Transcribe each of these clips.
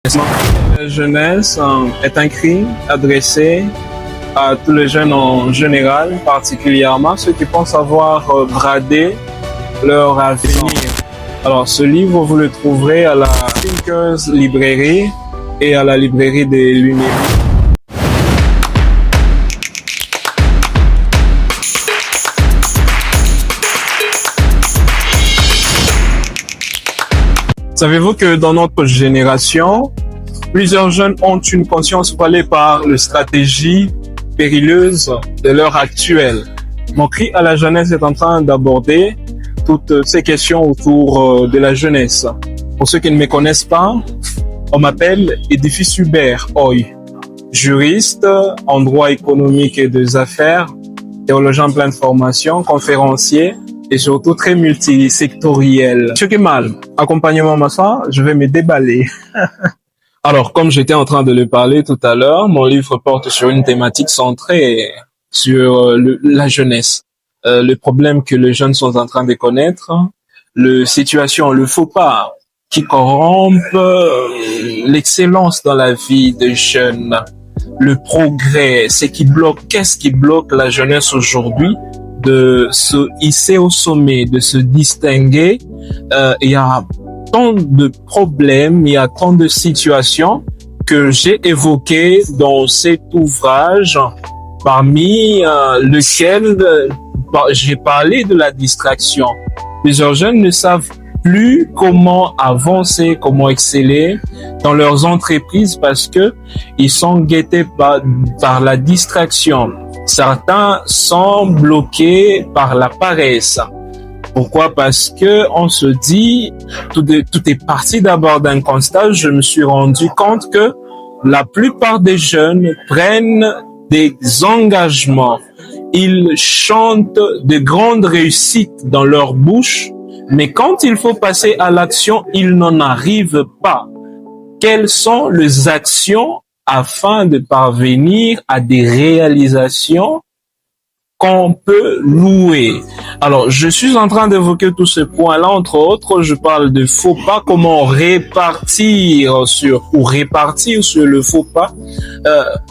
La jeunesse est un cri adressé à tous les jeunes en général, particulièrement ceux qui pensent avoir bradé leur avenir. Alors, ce livre, vous le trouverez à la Thinkers Librairie et à la librairie des Lumières. Savez-vous que dans notre génération, plusieurs jeunes ont une conscience voilée par les stratégies périlleuses de l'heure actuelle? Mon cri à la jeunesse est en train d'aborder toutes ces questions autour de la jeunesse. Pour ceux qui ne me connaissent pas, on m'appelle Edifis Hubert Oy, juriste en droit économique et des affaires, théologien plein de formation, conférencier, et surtout très multisectoriel. Monsieur Kemal, accompagnement Massa, je vais me déballer. Alors, comme j'étais en train de le parler tout à l'heure, mon livre porte sur une thématique centrée sur la jeunesse. Le problème que les jeunes sont en train de connaître, le faux pas qui corrompt l'excellence dans la vie des jeunes, le progrès, qu'est-ce qui bloque la jeunesse aujourd'hui de se hisser au sommet, de se distinguer. Il y a tant de problèmes, il y a tant de situations que j'ai évoquées dans cet ouvrage, parmi lequel j'ai parlé de la distraction. Plusieurs jeunes ne savent plus comment avancer, comment exceller dans leurs entreprises parce que ils sont guettés par la distraction. Certains sont bloqués par la paresse. Pourquoi? Parce que on se dit, tout est parti d'abord d'un constat. Je me suis rendu compte que la plupart des jeunes prennent des engagements. Ils chantent de grandes réussites dans leur bouche, mais quand il faut passer à l'action, ils n'en arrivent pas. Quelles sont les actions afin de parvenir à des réalisations qu'on peut louer? Alors, je suis en train d'évoquer tous ces points-là. Entre autres, je parle de faux pas, comment répartir sur le faux pas,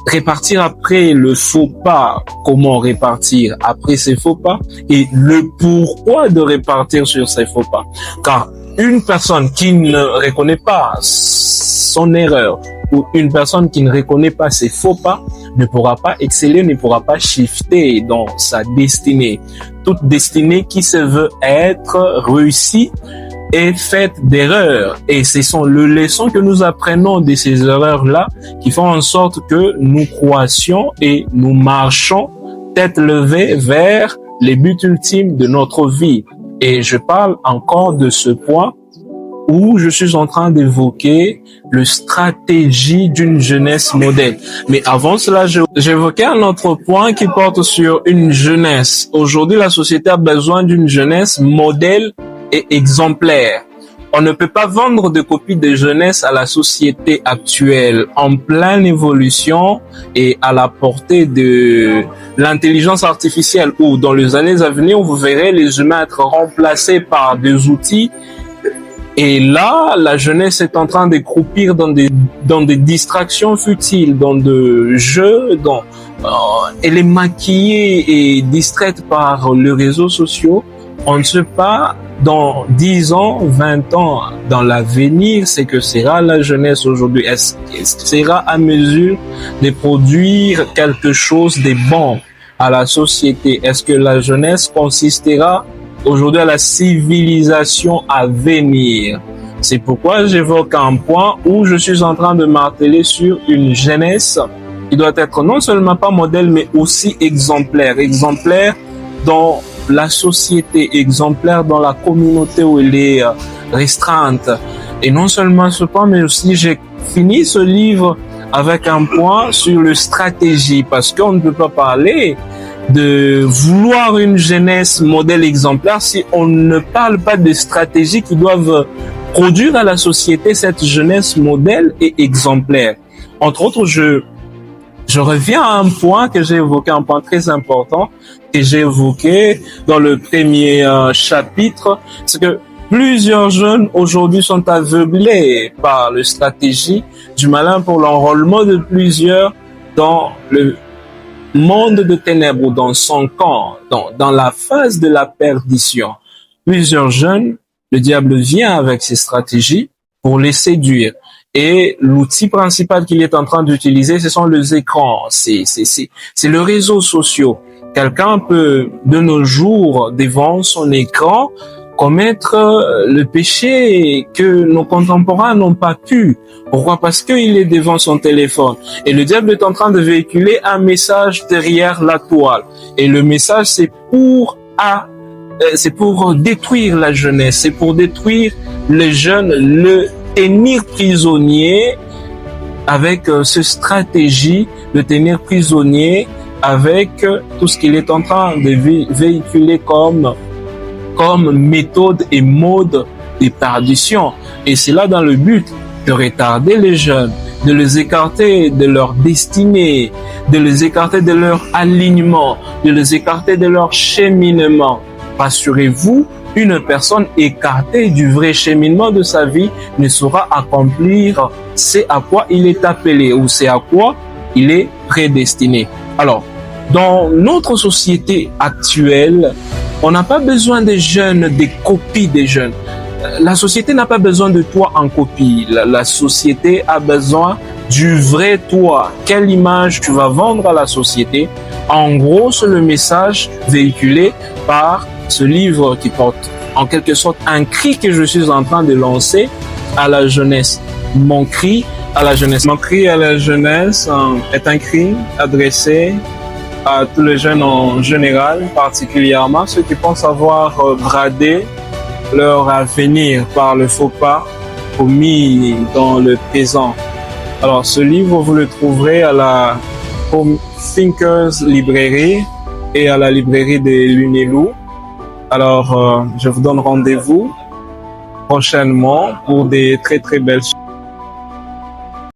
répartir après le faux pas, comment répartir après ces faux pas, et le pourquoi de répartir sur ces faux pas. Car une personne qui ne reconnaît pas son erreur ou une personne qui ne reconnaît pas ses faux pas ne pourra pas exceller, ne pourra pas shifter dans sa destinée. Toute destinée qui se veut être réussie est faite d'erreurs. Et ce sont les leçons que nous apprenons de ces erreurs-là qui font en sorte que nous croissions et nous marchons tête levée vers les buts ultimes de notre vie. Et je parle encore de ce point où je suis en train d'évoquer la stratégie d'une jeunesse modèle. Mais avant cela, j'évoquais un autre point qui porte sur une jeunesse. Aujourd'hui, la société a besoin d'une jeunesse modèle et exemplaire. On ne peut pas vendre de copies de jeunesse à la société actuelle, en pleine évolution et à la portée de l'intelligence artificielle, où dans les années à venir, vous verrez les humains être remplacés par des outils. Et là, la jeunesse est en train de croupir dans des distractions futiles, dans des jeux, elle est maquillée et distraite par les réseaux sociaux. On ne sait pas dans 10 ans, 20 ans, dans l'avenir, c'est que sera la jeunesse aujourd'hui. Est-ce qu'elle sera à mesure de produire quelque chose de bon à la société? Est-ce que la jeunesse consistera aujourd'hui à la civilisation à venir? C'est pourquoi j'évoque un point où je suis en train de marteler sur une jeunesse qui doit être non seulement pas modèle, mais aussi exemplaire. Exemplaire dans la société, exemplaire dans la communauté où elle est restreinte. Et non seulement ce point, mais aussi j'ai fini ce livre avec un point sur le stratégie, parce qu'on ne peut pas parler de vouloir une jeunesse modèle exemplaire si on ne parle pas de stratégies qui doivent produire à la société cette jeunesse modèle et exemplaire. Entre autres, je reviens à un point que j'ai évoqué, un point très important que j'ai évoqué dans le premier chapitre, c'est que Plusieurs jeunes aujourd'hui sont aveuglés par la stratégie du malin pour l'enrôlement de plusieurs dans le monde de ténèbres ou dans son camp, dans la phase de la perdition. Plusieurs jeunes, le diable vient avec ses stratégies pour les séduire. Et l'outil principal qu'il est en train d'utiliser, ce sont les écrans, c'est le réseau social. Quelqu'un peut, de nos jours, devant son écran, commettre le péché que nos contemporains n'ont pas pu. Pourquoi? Parce qu'il est devant son téléphone. Et le diable est en train de véhiculer un message derrière la toile. Et le message, c'est pour détruire la jeunesse, c'est pour détruire les jeunes, le tenir prisonnier avec ce stratégie, de tenir prisonnier avec tout ce qu'il est en train de véhiculer comme méthode et mode de perdition. Et c'est là dans le but de retarder les jeunes, de les écarter de leur destinée, de les écarter de leur alignement, de les écarter de leur cheminement. Rassurez-vous, une personne écartée du vrai cheminement de sa vie ne saura accomplir ce à quoi il est appelé ou ce à quoi il est prédestiné. Alors, dans notre société actuelle, on n'a pas besoin des jeunes, des copies des jeunes. La société n'a pas besoin de toi en copie. La société a besoin du vrai toi. Quelle image tu vas vendre à la société? En gros, c'est le message véhiculé par ce livre qui porte en quelque sorte un cri que je suis en train de lancer à la jeunesse. Mon cri à la jeunesse. Mon cri à la jeunesse est un cri adressé à tous les jeunes en général, particulièrement ceux qui pensent avoir bradé leur avenir par le faux pas commis dans le présent. Alors, ce livre, vous le trouverez à la Home Thinkers Librairie et à la librairie des Lunelou. Alors, je vous donne rendez-vous prochainement pour des très très belles